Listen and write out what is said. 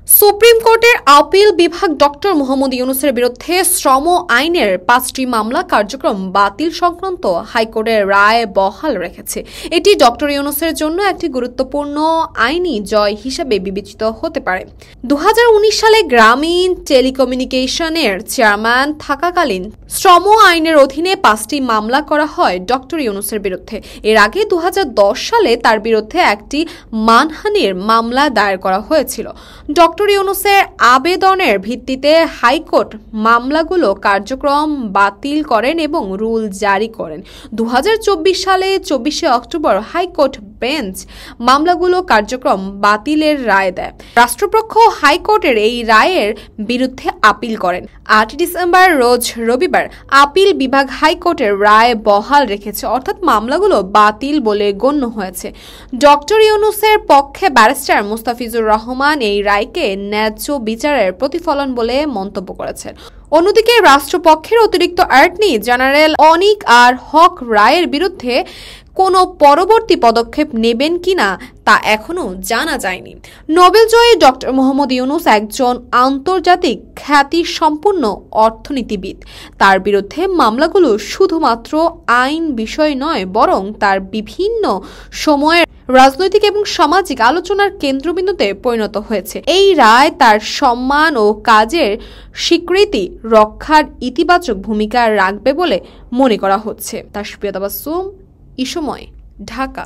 Supreme কোর্টের appeal বিভাগ doctor Mohammad ইউনূসের বিরুদ্ধে শ্রম আইনের 5টি মামলা কার্যক্রম বাতিল সংক্রান্ত হাইকোর্টের রায় বহাল রেখেছে। এটি ডক্টর ইউনূসের জন্য একটি গুরুত্বপূর্ণ আইনি জয় হিসেবে বিবেচিত হতে পারে। 2019 সালে গ্রামীণ টেলিকমিউনিকেশনের চেয়ারম্যান থাকাকালীন শ্রম আইনের অধীনে 5টি মামলা করা হয় ডক্টর ইউনূসের বিরুদ্ধে। এর আগে 2010 সালে তার বিরুদ্ধে একটি মানহানির মামলা দায়ের করা হয়েছিল। ডক্টর ইউনূসের আবেদনের ভিত্তিতে হাইকোর্ট মামলাগুলো কার্যক্রম বাতিল করেন এবং রুল জারি করেন। 2024 সালে 24শে অক্টোবর হাইকোর্ট বেঞ্চ মামলাগুলো কার্যক্রম বাতিলের রায় দেয়। রাষ্ট্রপক্ষ হাইকোর্টের এই রায়ের বিরুদ্ধে আপিল করেন। 8 ডিসেম্বর রোজ রবিবার আপিল বিভাগ হাইকোর্টের রায় বহাল রেখেছে, অর্থাৎ মামলাগুলো বাতিল বলে গণ্য হয়েছে। ডক্টর ইউনূসের পক্ষে ব্যারিস্টার মুস্তাফিজুর রহমান এই রায়কে ন্যায্য বিচারের প্রতিফলন বলে মন্তব্য করেছেন। অন্যদিকে রাষ্ট্রপক্ষের অতিরিক্ত অ্যাটর্নি জেনারেল অনিক আর হক রায়ের বিরুদ্ধে কোনো পরবর্তী পদক্ষেপ নেবেন কিনা তা এখনো জানা যায়নি। নোবেলজয়ী ডক্টর মোহাম্মদ ইউনূস একজন আন্তর্জাতিক খ্যাতিসম্পন্ন অর্থনীতিবিদ। তার বিরুদ্ধে মামলাগুলো শুধুমাত্র আইন বিষয় নয়, বরং তার বিভিন্ন সময়ের রাজনৈতিক এবং সামাজিক আলোচনার কেন্দ্রবিন্দুতে পরিণত হয়েছে। এই রায় তার সম্মান ও কাজের স্বীকৃতি রক্ষার ইতিবাচক ভূমিকা রাখবে বলে মনে করা হচ্ছে। তাসফিয়া তাবাসসুম, ইসময়, ঢাকা।